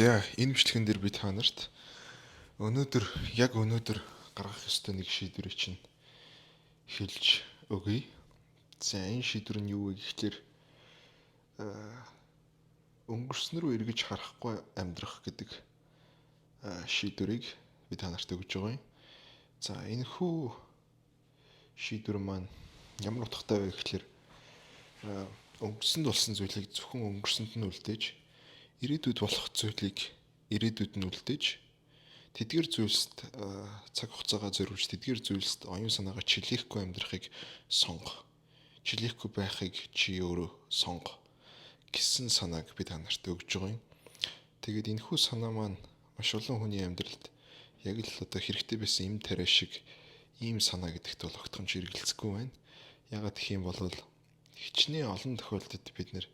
Яа, энэ бичлэгэн дээр би та нарт өнөөдөр гаргах ёстой нэг шийдвэрийг чинь хэлж өгье. За энэ шийдвэр нь юу вэ гэхлээр өнгөрсөн рүү эргэж харахгүй амьдрах гэдэг шийдвэрийг би та нарт өгж байгаа юм. За энэ хүү шийдвэр маань ямар утгатай вэ гэхлээр өнгөрсөнд болсон зүйлийг зөвхөн өнгөрсөнд нь үлдээж ирээдүйд болох зүйлийг ирээдүйд нь үлдээж тэдгэр зүйлсд цаг хугацаагаа зориулж тэдгэр зүйлсд оюун санаагаа чилээхгүй амьдрахыг сонго. Чилээхгүй байхыг чи өөрөө сонго гэсэн санааг би та нарт өгж байгаа юм. Тэгээд энэхүү санаа маань маш олон хүний амьдралд яг л одоо хэрэгтэй байсан юм тариа шиг ийм санаа гэдэгт бол огтхонч эргэлзэхгүй байна. Ягаад гэх юм бол хичнээн олон тохиолдолд бид нэр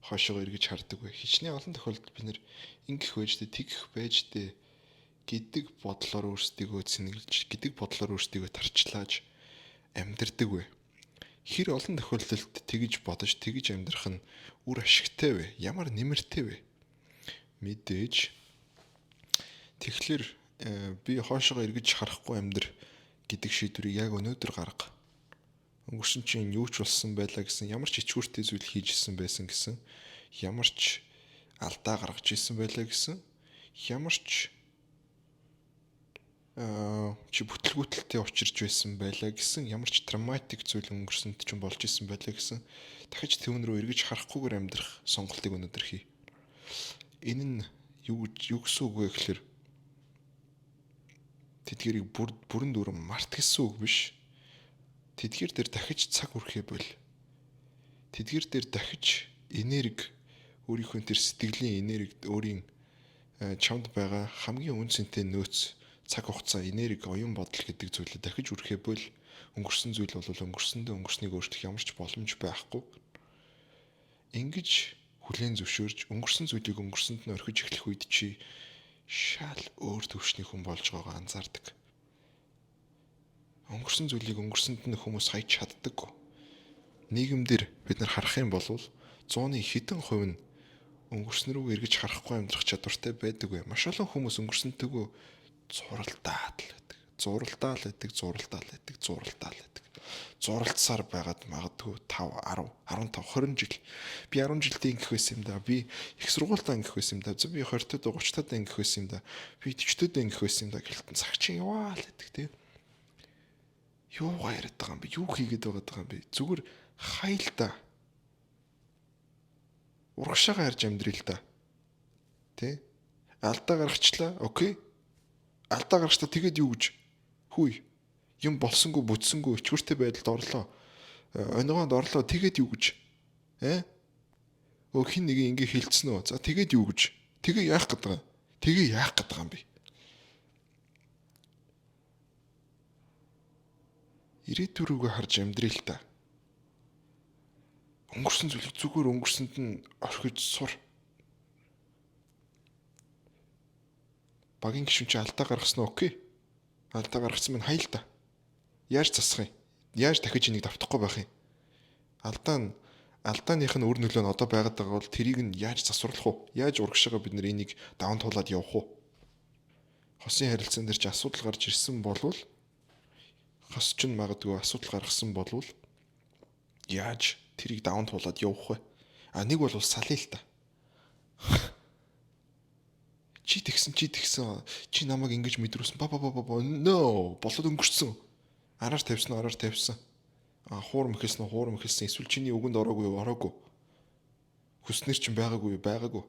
хойшоо эргэж хардаг вэ. Хичнээн олон тохиолдолд бид нэр ингэх байжтэй, тэгэх байжтэй гэдэг бодлоор өөрсдийгөө цэнэглэж, гэдэг бодлоор өөрсдийгөө тарчлааж амьдардаг вэ. Хэр олон тохиолдолд тэгж бодож, тэгж амьдрах нь үр ашигтай вэ? Ямар нэмэртэй вэ? Мэдээж. Тэгэхээр би хойшоо эргэж харахгүй амьдр гэдэг шийдвэрийг яг өнөөдөр гарга. Өнгөрсөн чинь юу ч болсон байлаа гэсэн, ямар ч ичгүүртэй зүйл хийжсэн байсан гэсэн, ямар ч алдаа гаргаж ирсэн байлаа гэсэн, ямар ч чи бүтлгүүтэлтэй учирч байсан байлаа гэсэн, ямар ч травматик зүйл өнгөрсөнд чинь болж исэн байлаа гэсэн, дахиж түүн рүү эргэж харахгүйгээр амьдрах сонголтыг өнөөдөр хий. Энэ нь юу гэсэн үг вэ гэхээр тэдгэрийг бүрэн дүүрэн март гэсэн үг биш. Тэдгэр дээр дахиж цаг үрхээ бол. Тэдгэр дээр дахиж энерги, өөрийнхөө тэр сэтгэлийн энерги, өөрийн чамд байгаа хамгийн үнцэнтэй нөөц, цаг хугацаа, энерги, оюун бодол гэдэг зүйлээ дахиж үрхээ бол өнгөрсөн зүйл бол өнгөрсөндөө өнгөрснийг өөрчлөх ямар ч боломж байхгүй. Ингэж хүлээн зөвшөөрж өнгөрсөн зүйлийг өнгөрсөнд нь орхиж эхлэх үед чи шал өөр төвшний хүн болж байгаагаа анзаардаг. Өнгөрсөн зүйлийг өнгөрсөнд нь хүмүүс хайж чаддаг. Нийгэмдэр бид нар харах юм бол 100-ны хэдэн хувь нь өнгөрсөн рүү эргэж харахгүй амьдрах чадвартай байдаг вэ? Маш олон хүмүүс өнгөрсөнтэйгөө зуралдаад л байдаг. Зуралдсаар байгаад магадгүй 5, 10, 15, 20 жил. Би 10 жилдээ ингэх байсан юм да. Би их сургуультаа ингэх байсан юм да. Би 20-тод 30-тод ингэх байсан юм да. Би 40-тод ингэх байсан юм да. Гэлтэн цаг чинь яваа л байдаг тийм. Юугаа яриад байгаа юм бэ? Юу хийгээд байгаа юм бэ? Зүгээр хайл та. Урагшаага харж амьдрий л та. Тэ? Алдаа гаргачлаа. Окей. Алдаа гаргачлаа тэгээд юу гэж? Хүй. Юм болсонгүй, бүтсэнгүй, ичгүүртэй байдалд орлоо. Оногоонд орлоо. Тэгээд юу гэж? Хин нэг ингэ хэлсэн үү? За тэгээд юу гэж? Тэгээ яах гээд байгаа юм бэ? Ирээдүйн рүүгээ харж амьдрий л та. Өнгөрсөн зүйлийг зүгээр өнгөрсөнд нь орхиж сур. Багийн гишүүн чи алдаа гаргасан нь окей. Алдаа гаргасан минь хайл та. Яаж засах юм? Яаж дахиж энийг давтахгүй байх юм? Алдааных нь үр нөлөө нь одоо байгаад байгаа бол тэрийг нь яаж засварлах вэ? Яаж урагшаага бид нар энийг даван туулаад явах вэ? Хосын харилцаан дээр чи асуудал гарч ирсэн болвол хос ч магадгүй асуудал гаргасан болвол яаж тэрийг даван туулаад явах вэ? Нэг бол салъя л та. Чи тэгсэн чи намайг ингэж мэдрүүлсэн. No, болоод өнгөрцөн. Араар тавьсан. Хуурм ихэлсэн. Эсвэл чиний үгэнд ороогүй. Хүснэр чинь байгаагүй.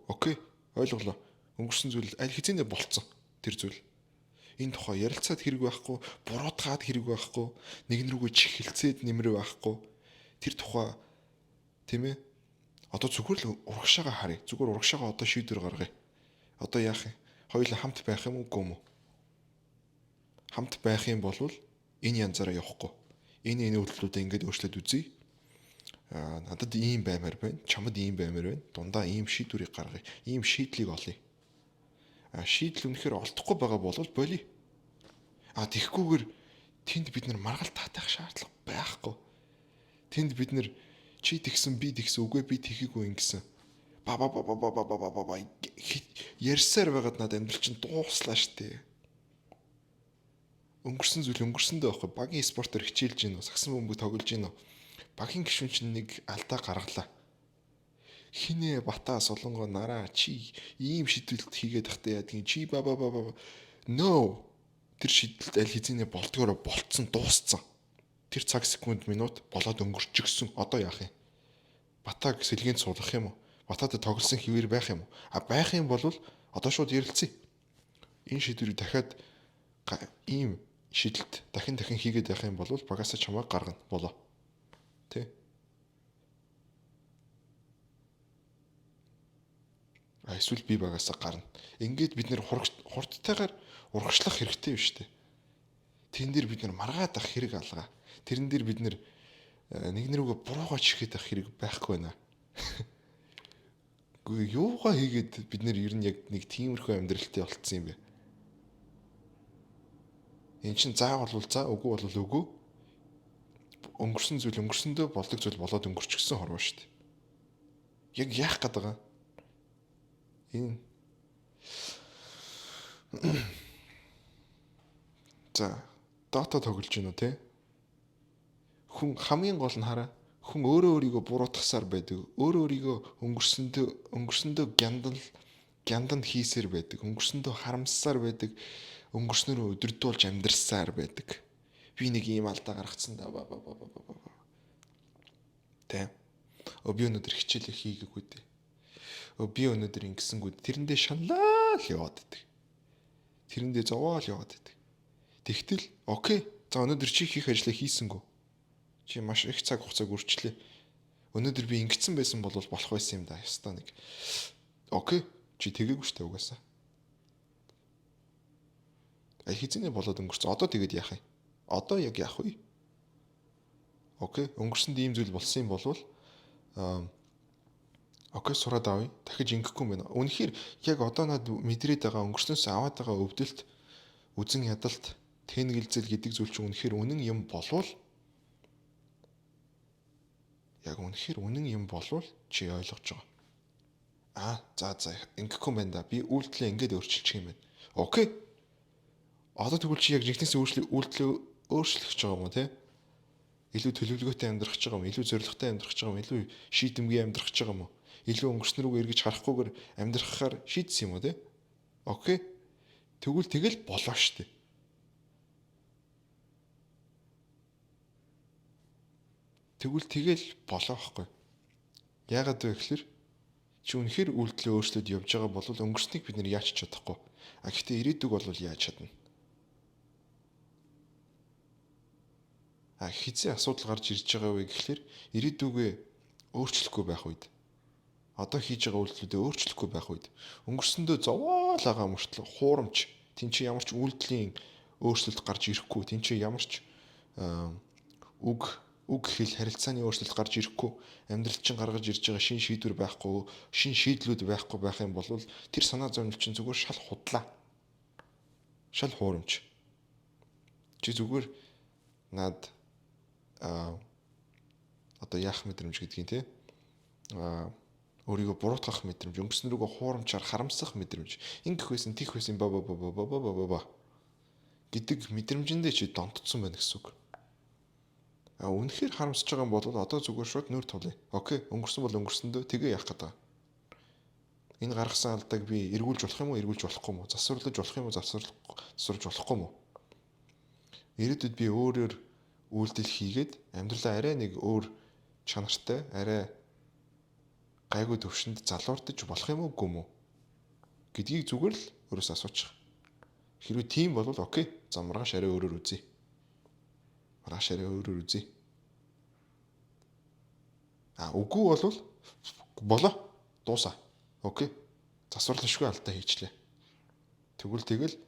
Окей, ойлголоо. Өнгөрсөн зүйл аль хэзээ болцсон тэр зүйл. Энэ тухай ярилцаад хэрэг байхгүй, буруутгаад хэрэг байхгүй, нэгэн рүүгээ чихэлцээд нэмэр байхгүй. Тэр тухай тийм ээ. Одоо зүгээр л урагшаага харъя. Зүгээр урагшаага одоо шийдвэр гаргая. Одоо яах юм? Хоёулаа хамт байх юм уу, үгүй юм уу? Хамт байх юм бол энэ янзаараа явахгүй. Энэ үйлдэлүүдээ ингэж өөрчлөд үзье. Надад ийм баймаар байна. Чамд ийм баймаар байна. Дундаа ийм шийдвэрийг гаргая. Ийм шийдлийг олъё. Шийдэл үнэхээр олдохгүй байгаа бол болиё. Тэгхгүйгээр тэнд бид нар маргал таатах шаардлага байхгүй. Тэнд бид нар чи тэгсэн би тэгсэн үгүй би тэхээгүй ингэсэн. ба ярьсаар байгаад надад амьдрал чинь дууслаа штэ. Өнгөрсөн зүйл өнгөрсөндөө байхгүй. Багийн спортоор хичээлж гин үү, сагсан бөмбөг тоглож гин үү. Багийн гишүүн чинь нэг алдаа гаргалаа. Хинэ Бата Солонгоо нараа чи ийм шийдвэлт хийгээд тахтай яадгийн чи no тэр шийдэлт аль хэзээ болдгоороо болцсон дууссан. Тэр цаг секунд минут болоод өнгөрчихсөн. Одоо яах юм? Батаг сэлгээнд суулгах юм уу? Батадад тоглосон хിവэр байх юм уу? Байх юм бол одоо шууд ярилцъя. Энэ шийдвэрийг дахиад ийм шийдэлт дахин хийгээд байх юм бол багасаа чамайг гаргана болоо. Тэ? Эсвэл би багасаа гарна. Ингээд бид нэр хурдтайгаар урагшлах хэрэгтэй биш үү? Тэрэн дээр бид нар маргаад ах хэрэг алгаа. Тэрэн дээр бид нэг нэрүүгээ буруугаа чихээд ах хэрэг байхгүй байна. Гэхдээ юугаа хийгээд бид нэр ер нь яг нэг тиймэрхүү амьдралтай болцсон юм бэ? Эн чин заавал за, үгүй бол үгүй. Өнгөрсөн зүйл өнгөрсөндөө болдог зүйл болоод өнгөрчихсөн хорвоо шүү дээ. Яг яах гээд байгаа? Энэ за Dota тоглож гинөө те. Хүн хамгийн гол нь хараа. Хүн өөрийгөө буруутгасаар байдаг. Өөрийгөө өнгөрсөндөө гянданд хийсээр байдаг. Өнгөрсөндөө харамссаар байдаг. Өнгөрснөрөө өдөрдүүлж амьдрсаар байдаг. Би нэг ийм алдаа гаргацсан да. Тэ. Би өнөөдөр хичээлээ хийгээгүй дээ. Би өнөөдөр ингэсэнгүү. Тэрэндээ шаналаа л яваад байдаг. Тэрэндээ зовоо л яваад байдаг. Тэгтэл окей. За өнөөдөр чи хийх ажлаа хийсэнгүү. Чи маш их цаг хугацааг үрчлээ. Өнөөдөр би ингэсэн байсан бол болох байсан юм да. Ястаа нэг. Окей. Чи тэгээгүй штэ угаасаа. Хизээний болоод өнгөрсөн. Одоо тэгээд яах юм? Одоо яг яах вэ? Окей. Өнгөрсөнд ийм зүйл болсон юм болвол окей сураад авъя. Дахиж ингэхгүй юм байна. Үнэхээр яг одоо над мэдрээд байгаа өнгөрснөөс аваад байгаа өвдөлт, үзэн ядалт, тэнэгэлзэл гэдэг зүйл чинь үнэхээр үнэн юм болвол яг үнэхээр үнэн юм болвол чи ойлгож байгаа. За ингэхгүй юм байна да. Би үйлдэлээ ингэж өөрчилчих юм байна. Окей. Одоо тэгвэл чи яг жигнэсээ үйлдэлээ өөрчлөх байгаа юм уу те? Илүү төлөвлөгөөтэй амьдрах гэж байгаа юм, илүү зоригтой амьдрах гэж байгаа юм, илүү шийдэмгий амьдрах гэж байгаа юм уу? Илүү өнгөрснөрөө эргэж харахгүйгээр амьдрахаар шийдсэн юм уу те? Окей. Тэгэл болоо штэ. Тэгэл болоо байхгүй. Яагаад вэ гэхээр чи үнэхээр үйлдэлээ өөрчлөөд явж байгаа бол өнгөрснийг бид нэр яаж чадахгүй. Гэхдээ ирээдүг бол яаж чадна? Хизээ асуудал гарч ирж байгаа вэ гэхлээр ирээдүгээ өөрчлөхгүй байх үед одоо хийж байгаа үйлдэлүүдээ өөрчлөхгүй байх үед өнгөрсөндөө зовоол байгаа мөртлөө хуурамч тэн чи ямар ч үйлдэлийн өөрчлөлт гарч ирэхгүй тэн чи ямар ч үг хэл харилцааны өөрчлөлт гарч ирэхгүй амьдрал чинь гаргаж ирж байгаа шин шийдвэр байхгүй шин шийдлүүд байхгүй байх юм бол тэр санаа зовнил чинь зүгээр шал худлаа шал хуурамч чи зүгээр над одоо яах мэдрэмж гэдгийг те өөрийгөө буруутгах мэдрэмж өнгөрснөрөөгөө хуурамчаар харамсах мэдрэмж ингэх байсан тийх байсан гэдэг мэдрэмжэндээ чи донтцсон байна гэсэн үг. Үнэхээр харамсаж байгаа юм бол одоо зүгээр шууд нүр тулъя. Окей, өнгөрсөн бол өнгөрсөндөө тэгээ яах гэдэг. Энэ гаргасан алдааг би эргүүлж болох юм уу, эргүүлж болохгүй юм уу? Засварлаж болох юм уу, засварлаж болохгүй юм уу? Ирээдүйд би өөрөөр үйлдэл хийгээд амьдралаа арай нэг өөр чанартай, арай гайгүй төвшөнд залуурдаж болох юм уу, үгүй юм уу гэдгийг зүгээр л өөрөөс асуучих. Хэрвээ тийм бол окей. За маргааш арай өөрөөр үзье. Үгүй бол болоо. Дуусаа. Окей. Засварлашгүй алдаа хийчлээ. Тэгвэл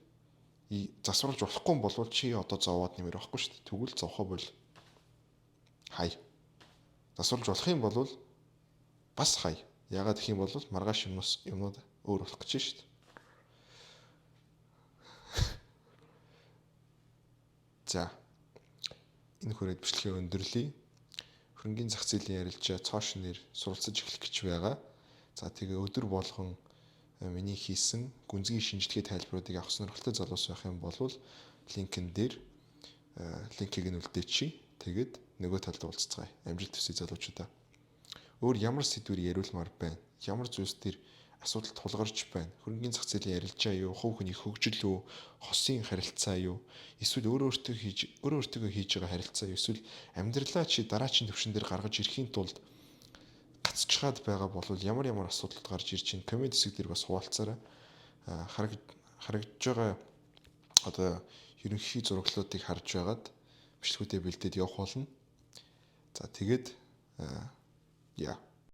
засварлаж болохгүй юм бол чи одоо зовоод нэмэр байхгүй шүү дээ. Тэгвэл зовхоо бол хай. Засварлаж болох юм бол бас хай. Ягаад гэх юм бол маргааш юмнууд өөр болох гэж шүү дээ. За. Энэ хүрээд бичлэгээ өндөрлөе. Хөрөнгөний зах зээлийн ярилцлага цааш нэр суралцаж эхлэх гэж байгаа. За тэгээ өдөр болгон миний хийсэн гүнзгий шинжилгээ тайлбаруудыг авах сонирхолтой залуус байх юм бол линкэн дээр линкийг нь үлдээчи. Тэгээд нөгөө талд уулзцгаая. Амжилт хүсье залуучуудаа. Өөр ямар сэдвэр яриулмаар байна? Ямар зүйлс төр асуудал тулгарч байна? Хөрөнгөний зах зээлийн ярилжаа юу? Хувь хүний хөгжил үү? Хосын харилцаа юу? Эсвэл өөрөө өөртөө хийж байгаа харилцаа юу? Эсвэл амьдралаа чи дараачийн төвшин дээр гаргаж ирэхийн тулд гацчихад байгаа бол ямар асуудалд гарч ирж чинь коммент хэсэг дээр бас хуваалцаарай. Харагдж байгаа одоо ерөнхий зураглалуудыг харж байгаад бичлэгүүдээ бэлдээд явах болно. За тэгээд яа